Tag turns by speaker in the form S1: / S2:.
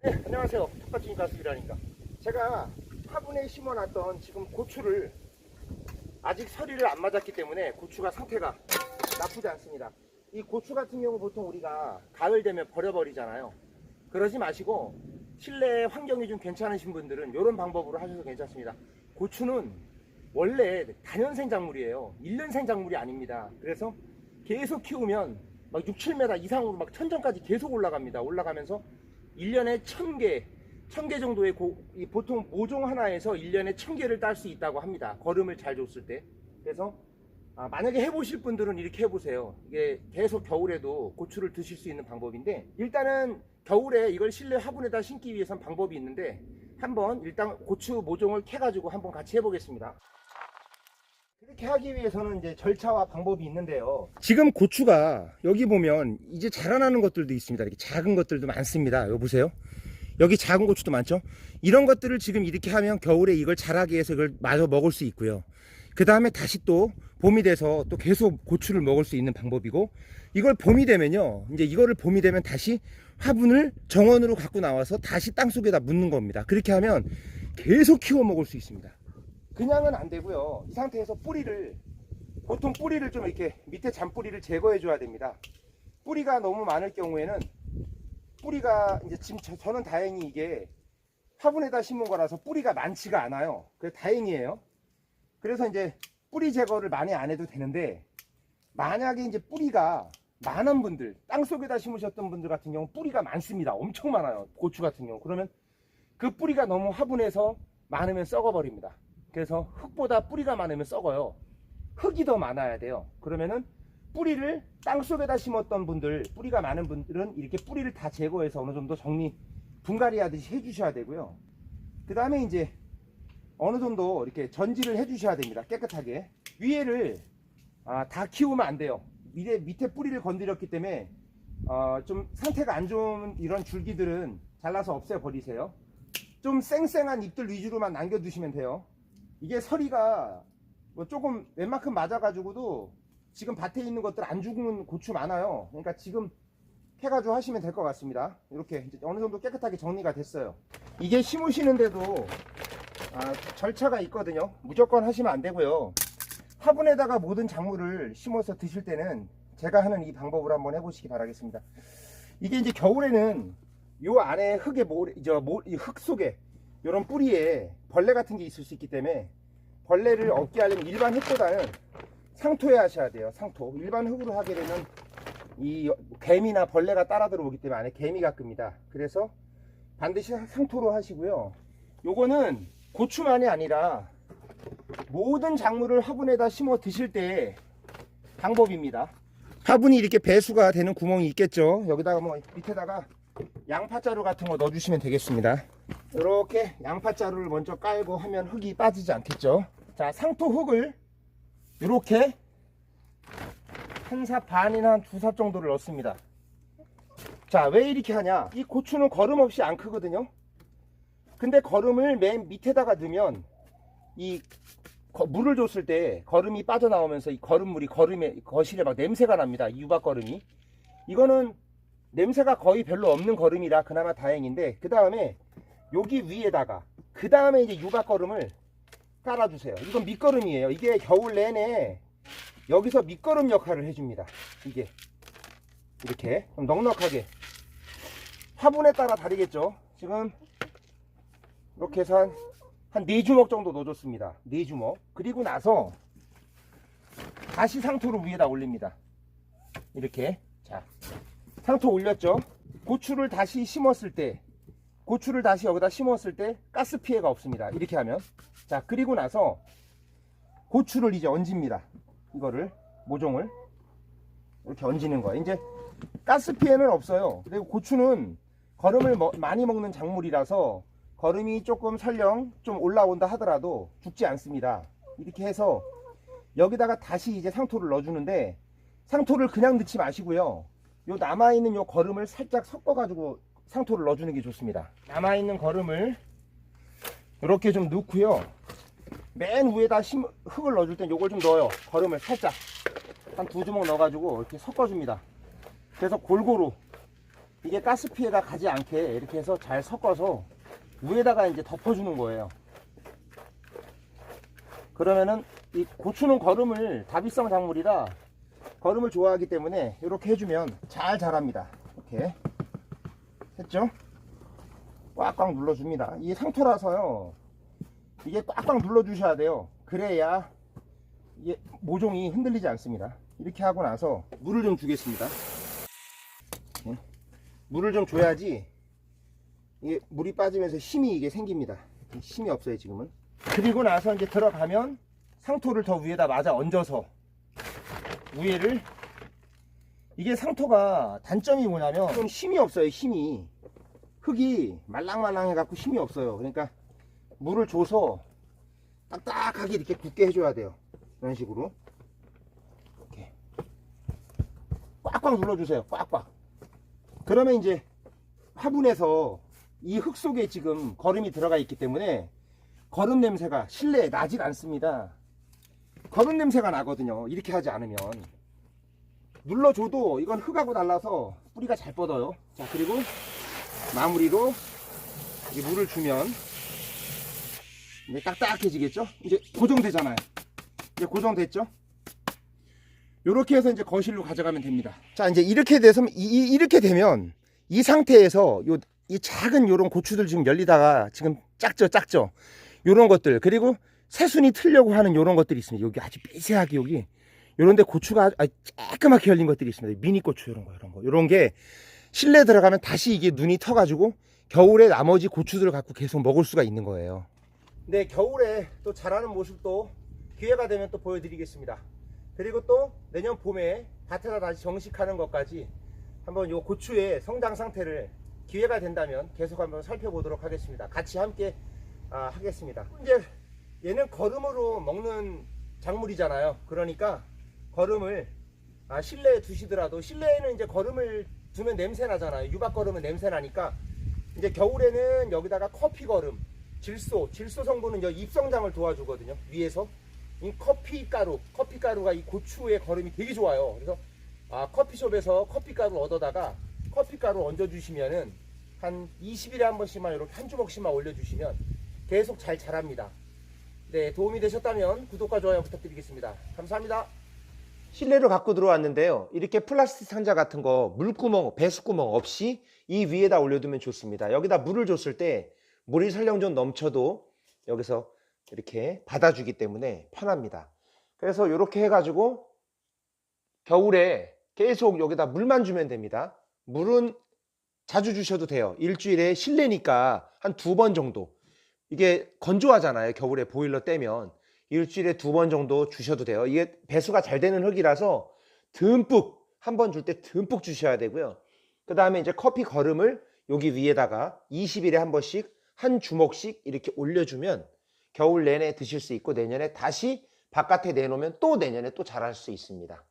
S1: 네, 안녕하세요. 텃밭주인 가수이라니까. 제가 화분에 심어놨던 지금 고추를 아직 서리를 안 맞았기 때문에 고추가 상태가 나쁘지 않습니다. 이 고추 같은 경우 보통 우리가 가을 되면 버려버리잖아요. 그러지 마시고 실내 환경이 좀 괜찮으신 분들은 이런 방법으로 하셔도 괜찮습니다. 고추는 원래 다년생 작물이에요. 1년생 작물이 아닙니다. 그래서 계속 키우면 막 6, 7m 이상으로 막 천정까지 계속 올라갑니다. 올라가면서 1년에 1000개 정도의 보통 모종 하나에서 1년에 1000개를 딸 수 있다고 합니다. 거름을 잘 줬을 때. 그래서 만약에 해보실 분들은 이렇게 해보세요. 이게 계속 겨울에도 고추를 드실 수 있는 방법인데, 일단은 겨울에 이걸 실내 화분에다 심기 위해선 방법이 있는데, 한번 일단 고추 모종을 캐가지고 한번 같이 해보겠습니다. 그렇게 하기 위해서는 이제 절차와 방법이 있는데요. 지금 고추가 여기 보면 이제 자라나는 것들도 있습니다. 이렇게 작은 것들도 많습니다. 여기 보세요. 여기 작은 고추도 많죠. 이런 것들을 지금 이렇게 하면 겨울에 이걸 자라게 해서 이걸 마저 먹을 수 있고요. 그 다음에 다시 또 봄이 돼서 또 계속 고추를 먹을 수 있는 방법이고, 이걸 봄이 되면요, 이제 이거를 봄이 되면 다시 화분을 정원으로 갖고 나와서 다시 땅속에다 묻는 겁니다. 그렇게 하면 계속 키워 먹을 수 있습니다. 그냥은 안 되고요. 이 상태에서 보통 뿌리를 좀 이렇게 밑에 잔뿌리를 제거해 줘야 됩니다. 뿌리가 너무 많을 경우에는, 뿌리가 이제 지금 저는 다행히 이게 화분에다 심은 거라서 뿌리가 많지가 않아요. 그래서 다행이에요. 그래서 이제 뿌리 제거를 많이 안 해도 되는데, 만약에 이제 뿌리가 많은 분들, 땅속에다 심으셨던 분들 같은 경우 뿌리가 많습니다. 엄청 많아요. 고추 같은 경우. 그러면 그 뿌리가 너무 화분에서 많으면 썩어버립니다. 그래서 흙보다 뿌리가 많으면 썩어요. 흙이 더 많아야 돼요. 그러면은 뿌리를 땅속에다 심었던 분들, 뿌리가 많은 분들은 이렇게 뿌리를 다 제거해서 어느 정도 분갈이 하듯이 해주셔야 되고요. 그 다음에 이제 어느 정도 이렇게 전지를 해주셔야 됩니다. 깨끗하게. 위에를 다 키우면 안 돼요. 밑에 뿌리를 건드렸기 때문에 좀 상태가 안 좋은 이런 줄기들은 잘라서 없애버리세요. 좀 쌩쌩한 잎들 위주로만 남겨두시면 돼요. 이게 서리가 뭐 조금 웬만큼 맞아가지고도 지금 밭에 있는 것들 안 죽은 고추 많아요. 그러니까 지금 해가지고 하시면 될 것 같습니다. 이렇게 이제 어느 정도 깨끗하게 정리가 됐어요. 이게 심으시는데도 절차가 있거든요. 무조건 하시면 안 되고요. 화분에다가 모든 작물을 심어서 드실 때는 제가 하는 이 방법을 한번 해보시기 바라겠습니다. 이게 이제 겨울에는 요 안에 흙 속에 이런 뿌리에 벌레 같은 게 있을 수 있기 때문에, 벌레를 없게 하려면 일반 흙보다는 상토에 하셔야 돼요. 상토. 일반 흙으로 하게 되면 이 개미나 벌레가 따라 들어오기 때문에 안에 개미가 끕니다. 그래서 반드시 상토로 하시고요. 요거는 고추만이 아니라 모든 작물을 화분에다 심어 드실 때 방법입니다. 화분이 이렇게 배수가 되는 구멍이 있겠죠. 여기다가 뭐 밑에다가 양파자루 같은 거 넣어주시면 되겠습니다. 이렇게 양파자루를 먼저 깔고 하면 흙이 빠지지 않겠죠. 자, 상토 흙을 이렇게 한 삽 반이나 한 두 삽 정도를 넣습니다. 자, 왜 이렇게 하냐? 이 고추는 거름 없이 안 크거든요. 근데 거름을 맨 밑에다가 넣으면 이 물을 줬을 때 거름이 빠져나오면서 이 거실에 막 냄새가 납니다. 이 유박거름이. 이거는 냄새가 거의 별로 없는 거름이라 그나마 다행인데, 그 다음에 여기 위에다가 그 다음에 이제 유박거름을 깔아주세요. 이건 밑거름이에요. 이게 겨울 내내 여기서 밑거름 역할을 해줍니다. 이게 이렇게 좀 넉넉하게, 화분에 따라 다르겠죠. 지금 이렇게 해서 한 4주먹 정도 넣어줬습니다. 4주먹. 그리고 나서 다시 상토를 위에다 올립니다. 이렇게. 자, 상토 올렸죠. 고추를 다시 여기다 심었을 때 가스 피해가 없습니다. 이렇게 하면. 자, 그리고 나서 고추를 이제 얹습니다. 이거를, 모종을 이렇게 얹는 거예요. 이제 가스 피해는 없어요. 그리고 고추는 거름을 많이 먹는 작물이라서 거름이 조금 설령 좀 올라온다 하더라도 죽지 않습니다. 이렇게 해서 여기다가 다시 이제 상토를 넣어주는데, 상토를 그냥 넣지 마시고요. 요 남아있는 요 거름을 살짝 섞어가지고 상토를 넣어주는 게 좋습니다. 남아있는 거름을 이렇게 좀 넣고요. 맨 위에다 흙을 넣어줄 땐 요걸 좀 넣어요. 거름을 살짝 한 2주먹 넣어가지고 이렇게 섞어줍니다. 그래서 골고루 이게 가스 피해가 가지 않게 이렇게 해서 잘 섞어서 위에다가 이제 덮어주는 거예요. 그러면은 이 고추는 거름을, 다비성 작물이라 거름을 좋아하기 때문에 이렇게 해주면 잘 자랍니다. 이렇게 했죠? 꽉꽉 눌러줍니다. 이게 상토라서요, 이게 꽉꽉 눌러주셔야 돼요. 그래야 이게 모종이 흔들리지 않습니다. 이렇게 하고 나서 물을 좀 주겠습니다. 물을 좀 줘야지 이게 물이 빠지면서 힘이 이게 생깁니다. 힘이 없어요 지금은. 그리고 나서 이제 들어가면 상토를 더 위에다 맞아 얹어서 위에를, 이게 상토가 단점이 뭐냐면 좀 힘이 없어요. 힘이, 흙이 말랑말랑해 갖고 힘이 없어요. 그러니까 물을 줘서 딱딱하게 이렇게 굳게 해줘야 돼요. 이런 식으로 이렇게 꽉꽉 눌러주세요. 꽉꽉. 그러면 이제 화분에서 이 흙 속에 지금 거름이 들어가 있기 때문에 거름 냄새가 실내에 나질 않습니다. 거름 냄새가 나거든요. 이렇게 하지 않으면. 눌러줘도 이건 흙하고 달라서 뿌리가 잘 뻗어요. 자, 그리고 마무리로 이 물을 주면 이제 딱딱해지겠죠? 이제 고정되잖아요. 이제 고정됐죠? 이렇게 해서 이제 거실로 가져가면 됩니다. 자, 이제 이렇게 돼서 이렇게 되면 이 상태에서 이 작은 요런 고추들 지금 열리다가 지금 작죠? 요런 것들, 그리고 새순이 틀려고 하는 요런 것들이 있습니다. 여기 아주 미세하게 여기 요런데 고추가 아주 쬐끄맣게 열린 것들이 있습니다. 미니 고추 요런 게 실내 들어가면 다시 이게 눈이 터가지고 겨울에 나머지 고추들을 갖고 계속 먹을 수가 있는 거예요. 네, 겨울에 또 자라는 모습도 기회가 되면 또 보여드리겠습니다. 그리고 또 내년 봄에 밭에다 다시 정식하는 것까지 한번 요 고추의 성장 상태를 기회가 된다면 계속 한번 살펴보도록 하겠습니다. 같이 함께 하겠습니다. 이제 얘는 거름으로 먹는 작물이잖아요. 그러니까 거름을 실내에 두시더라도, 실내에는 이제 거름을 두면 냄새 나잖아요. 유박 거름은 냄새 나니까 이제 겨울에는 여기다가 커피 거름, 질소 성분은 잎 성장을 도와주거든요. 위에서 이 커피가루가 이 고추의 거름이 되게 좋아요. 그래서 커피숍에서 커피가루 얻어다가 커피가루 얹어주시면은 한 20일에 한 번씩만 이렇게 한 주먹씩만 올려주시면 계속 잘 자랍니다. 네, 도움이 되셨다면 구독과 좋아요 부탁드리겠습니다. 감사합니다. 실내로 갖고 들어왔는데요. 이렇게 플라스틱 상자 같은 거 물구멍, 배수구멍 없이 이 위에다 올려두면 좋습니다. 여기다 물을 줬을 때 물이 설령 좀 넘쳐도 여기서 이렇게 받아주기 때문에 편합니다. 그래서 이렇게 해가지고 겨울에 계속 여기다 물만 주면 됩니다. 물은 자주 주셔도 돼요. 일주일에 실내니까 한 2번 정도. 이게 건조하잖아요. 겨울에 보일러 떼면 일주일에 2번 정도 주셔도 돼요. 이게 배수가 잘 되는 흙이라서 듬뿍, 한 번 줄 때 듬뿍 주셔야 되고요. 그 다음에 이제 커피 거름을 여기 위에다가 20일에 한 번씩 한 주먹씩 이렇게 올려주면 겨울 내내 드실 수 있고 내년에 다시 바깥에 내놓으면 또 내년에 또 자랄 수 있습니다.